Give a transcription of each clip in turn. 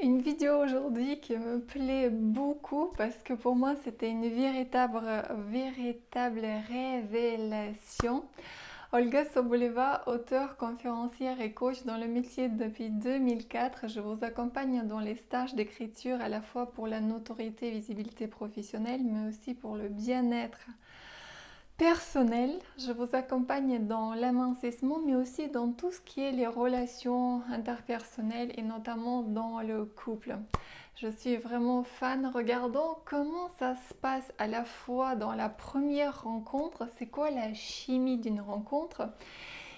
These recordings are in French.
Une vidéo aujourd'hui qui me plaît beaucoup parce que pour moi c'était une véritable révélation. Olga Soboleva, auteure, conférencière et coach dans le métier depuis 2004, je vous accompagne dans les stages d'écriture à la fois pour la notoriété et visibilité professionnelle mais aussi pour le bien-être personnel. Je vous accompagne dans l'amincissement, mais aussi dans tout ce qui est les relations interpersonnelles et notamment dans le couple. Je suis vraiment fan. Regardons comment ça se passe à la fois dans la première rencontre, c'est quoi la chimie d'une rencontre,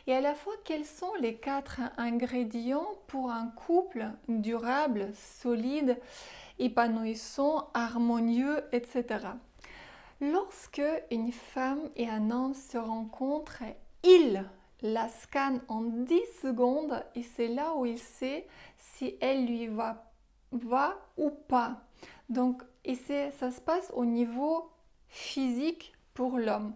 et à la fois quels sont les 4 ingrédients pour un couple durable, solide, épanouissant, harmonieux, etc. Lorsque une femme et un homme se rencontrent, il la scanne en 10 secondes et c'est là où il sait si elle lui va ou pas. Donc, ça se passe au niveau physique pour l'homme.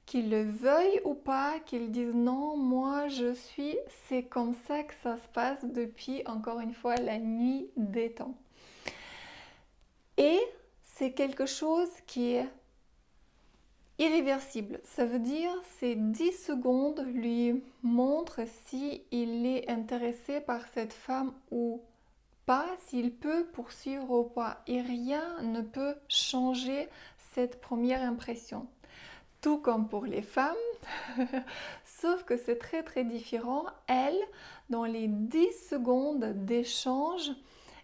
Qu'il le veuille ou pas, qu'il dise non, moi je suis, c'est comme ça que ça se passe depuis, encore une fois, la nuit des temps. Et c'est quelque chose qui est irréversible. Ça veut dire ces 10 secondes lui montrent si il est intéressé par cette femme ou pas, s'il peut poursuivre ou pas. Et rien ne peut changer cette première impression. Tout comme pour les femmes, sauf que c'est très très différent. Elle, dans les 10 secondes d'échange,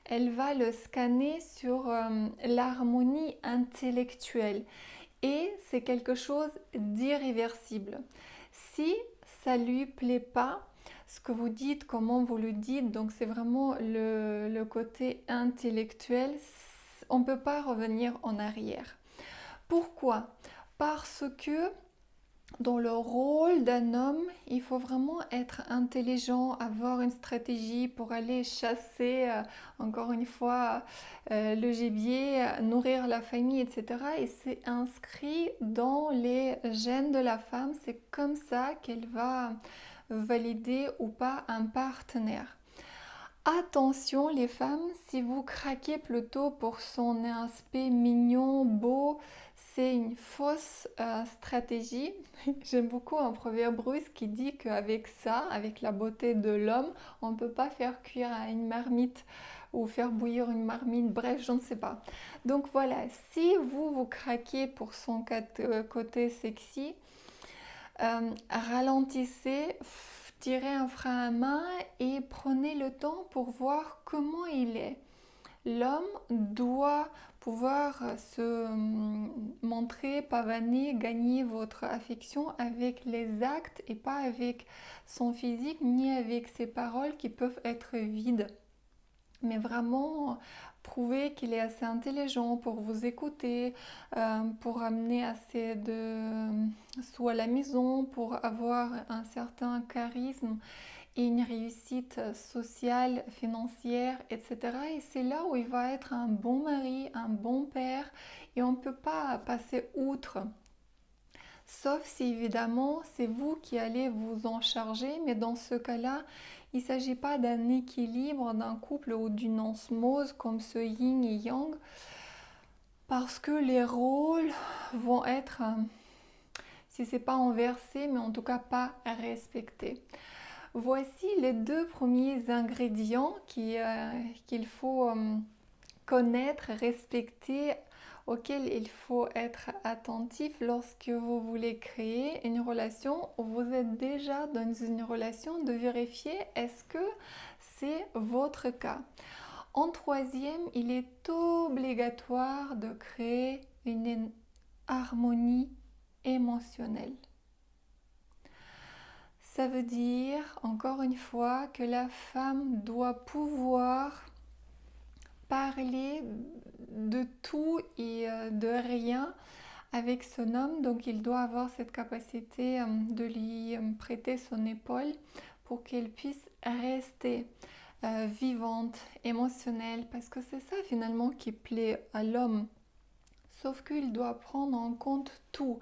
elle va le scanner sur l'harmonie intellectuelle. Et c'est quelque chose d'irréversible. Si ça lui plaît pas, ce que vous dites, comment vous le dites, donc c'est vraiment le côté intellectuel, on ne peut pas revenir en arrière. Pourquoi? Parce que dans le rôle d'un homme, il faut vraiment être intelligent, avoir une stratégie pour aller chasser, encore une fois, le gibier, nourrir la famille, etc. Et c'est inscrit dans les gènes de la femme. C'est comme ça qu'elle va valider ou pas un partenaire. Attention les femmes, si vous craquez plutôt pour son aspect mignon, beau, c'est une fausse stratégie. J'aime beaucoup un proverbe russe qui dit qu'avec ça, avec la beauté de l'homme, on ne peut pas faire cuire une marmite ou faire bouillir une marmite, bref, je ne sais pas. Donc voilà, si vous craquez pour son côté sexy, ralentissez, tirez un frein à main et prenez le temps pour voir comment il est. L'homme doit pouvoir se montrer, pavaner, gagner votre affection avec les actes et pas avec son physique ni avec ses paroles qui peuvent être vides. Mais vraiment prouver qu'il est assez intelligent pour vous écouter, pour amener assez de sous à la maison, pour avoir un certain charisme et une réussite sociale, financière, etc. Et c'est là où il va être un bon mari, un bon père, et on ne peut pas passer outre. Sauf si évidemment c'est vous qui allez vous en charger, mais dans ce cas-là, il ne s'agit pas d'un équilibre d'un couple ou d'une osmose comme ce yin et yang, parce que les rôles vont être, si c'est pas inversé, mais en tout cas pas respectés. Voici les 2 premiers ingrédients qu'il faut connaître, respecter, auxquels il faut être attentif lorsque vous voulez créer une relation ou vous êtes déjà dans une relation, de vérifier est-ce que c'est votre cas. En troisième, il est obligatoire de créer une harmonie émotionnelle. Ça veut dire, encore une fois, que la femme doit pouvoir parler de tout et de rien avec son homme. Donc il doit avoir cette capacité de lui prêter son épaule pour qu'elle puisse rester vivante, émotionnelle, parce que c'est ça finalement qui plaît à l'homme. Sauf qu'il doit prendre en compte tout.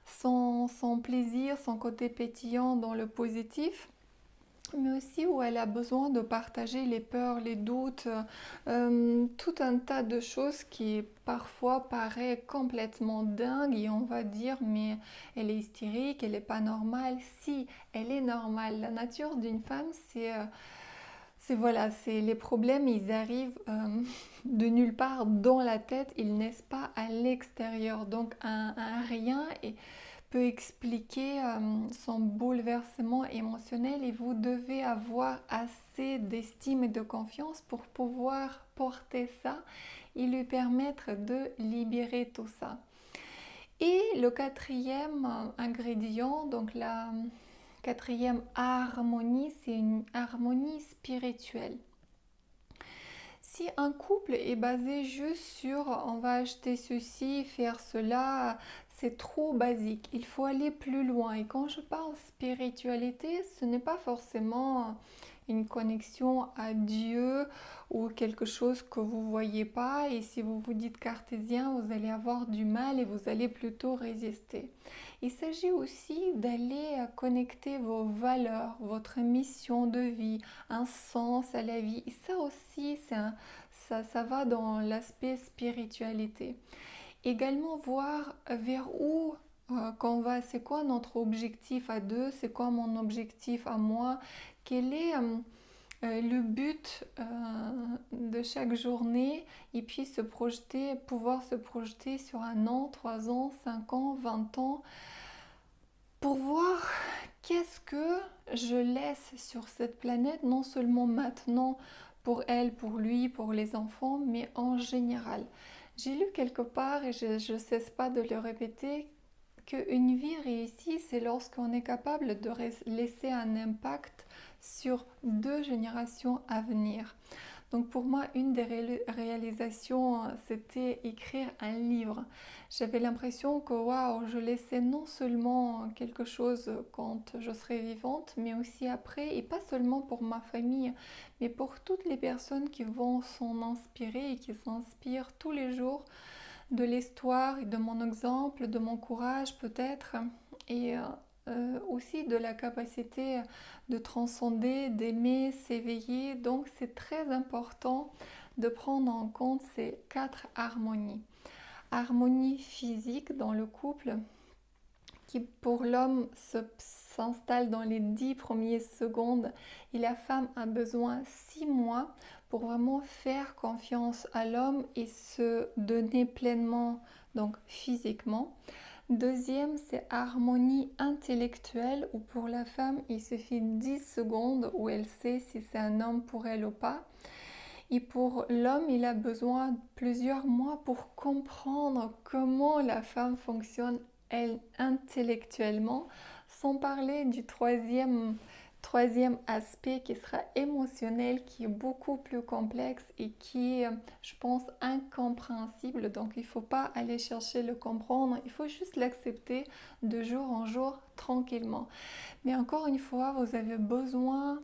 Son plaisir, son côté pétillant dans le positif, mais aussi où elle a besoin de partager les peurs, les doutes, tout un tas de choses qui parfois paraît complètement dingue et on va dire mais elle est hystérique, elle n'est pas normale. Si, elle est normale. La nature d'une femme, c'est voilà, c'est les problèmes, ils arrivent de nulle part dans la tête, ils naissent pas à l'extérieur. Donc un rien peut expliquer son bouleversement émotionnel et vous devez avoir assez d'estime et de confiance pour pouvoir porter ça et lui permettre de libérer tout ça. Et le quatrième ingrédient, donc la quatrième harmonie, c'est une harmonie spirituelle. Si un couple est basé juste sur on va acheter ceci, faire cela, c'est trop basique. Il faut aller plus loin. Et quand je parle spiritualité, ce n'est pas forcément une connexion à Dieu ou quelque chose que vous ne voyez pas. Et si vous vous dites cartésien, vous allez avoir du mal et vous allez plutôt résister. Il s'agit aussi d'aller connecter vos valeurs, votre mission de vie, un sens à la vie. Et ça aussi, ça va dans l'aspect spiritualité. Également voir vers où qu'on va, c'est quoi notre objectif à deux, c'est quoi mon objectif à moi, quel est le but de chaque journée et puis pouvoir se projeter sur 1 an, 3 ans, 5 ans, 20 ans pour voir qu'est-ce que je laisse sur cette planète, non seulement maintenant pour elle, pour lui, pour les enfants, mais en général. J'ai lu quelque part, et je ne cesse pas de le répéter, qu'une vie réussie, c'est lorsqu'on est capable de laisser un impact sur 2 générations à venir. Donc pour moi, une des réalisations, c'était écrire un livre. J'avais l'impression que waouh, je laissais non seulement quelque chose quand je serai vivante, mais aussi après, et pas seulement pour ma famille, mais pour toutes les personnes qui vont s'en inspirer et qui s'inspirent tous les jours de l'histoire et de mon exemple, de mon courage peut-être, et aussi de la capacité de transcender, d'aimer, s'éveiller. Donc c'est très important de prendre en compte ces 4 harmonies. Harmonie physique dans le couple, qui pour l'homme s'installe dans les 10 premières secondes et la femme a besoin 6 mois pour vraiment faire confiance à l'homme et se donner pleinement, donc physiquement. Deuxième, c'est harmonie intellectuelle où pour la femme, il suffit 10 secondes où elle sait si c'est un homme pour elle ou pas. Et pour l'homme, il a besoin de plusieurs mois pour comprendre comment la femme fonctionne, elle, intellectuellement, sans parler du troisième aspect qui sera émotionnel, qui est beaucoup plus complexe et qui est, je pense, incompréhensible. Donc il ne faut pas aller chercher le comprendre, il faut juste l'accepter de jour en jour tranquillement. Mais encore une fois, vous avez besoin,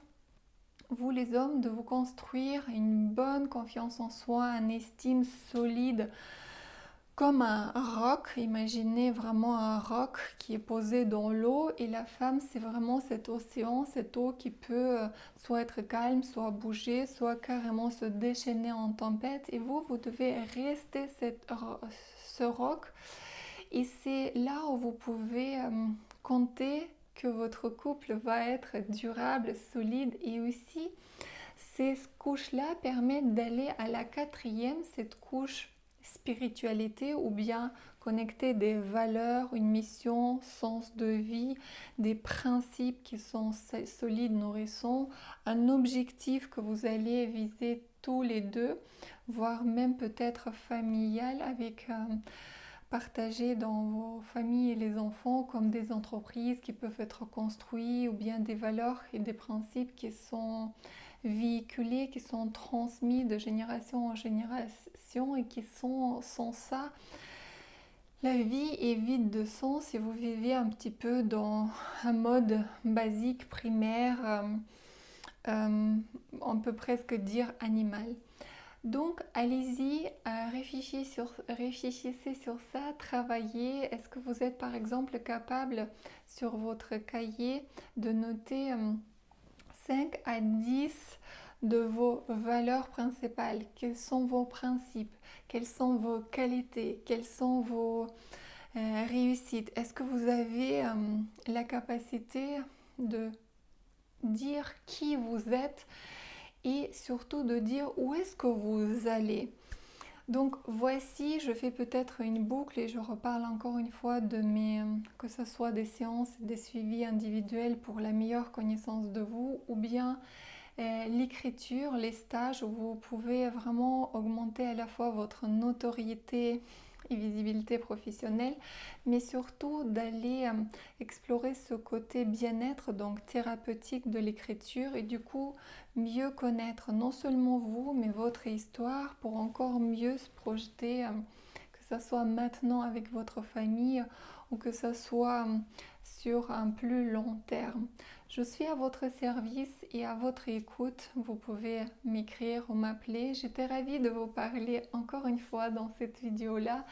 vous les hommes, de vous construire une bonne confiance en soi, une estime solide comme un roc. Imaginez vraiment un roc qui est posé dans l'eau et la femme, c'est vraiment cet océan, cette eau qui peut soit être calme, soit bouger, soit carrément se déchaîner en tempête. Et vous devez rester ce roc. Et c'est là où vous pouvez compter que votre couple va être durable, solide, et aussi ces couches-là permettent d'aller à la quatrième, cette couche spiritualité, ou bien connecter des valeurs, une mission, sens de vie, des principes qui sont solides, nourrissants, un objectif que vous allez viser tous les deux, voire même peut-être familial avec partagé dans vos familles et les enfants comme des entreprises qui peuvent être construites ou bien des valeurs et des principes qui sont véhiculés, qui sont transmis de génération en génération et qui sont sans ça. La vie est vide de sens si vous vivez un petit peu dans un mode basique, primaire, on peut presque dire animal. Donc, allez-y, réfléchissez sur ça, travaillez. Est-ce que vous êtes par exemple capable sur votre cahier de noter 5 à 10 de vos valeurs principales. Quels sont vos principes? Quelles sont vos qualités? Quelles sont vos réussites? Est-ce que vous avez la capacité de dire qui vous êtes et surtout de dire où est-ce que vous allez? Donc voici, je fais peut-être une boucle et je reparle encore une fois de mes, que ce soit des séances, des suivis individuels pour la meilleure connaissance de vous, ou bien l'écriture, les stages où vous pouvez vraiment augmenter à la fois votre notoriété et visibilité professionnelle, mais surtout d'aller explorer ce côté bien-être, donc thérapeutique de l'écriture, et du coup mieux connaître non seulement vous, mais votre histoire pour encore mieux se projeter, que ce soit maintenant avec votre famille ou que ce soit sur un plus long terme. Je suis à votre service et à votre écoute. Vous pouvez m'écrire ou m'appeler. J'étais ravie de vous parler encore une fois dans cette vidéo-là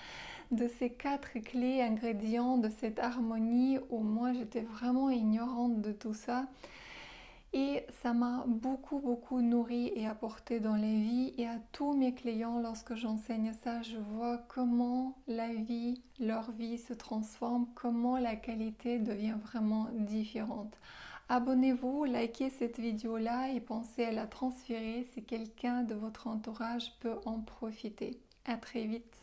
de ces 4 clés ingrédients de cette harmonie où moi j'étais vraiment ignorante de tout ça. Et ça m'a beaucoup nourri et apporté dans la vie, et à tous mes clients lorsque j'enseigne ça, je vois comment la vie, leur vie se transforme, comment la qualité devient vraiment différente. Abonnez-vous, likez cette vidéo-là et pensez à la transférer si quelqu'un de votre entourage peut en profiter. À très vite.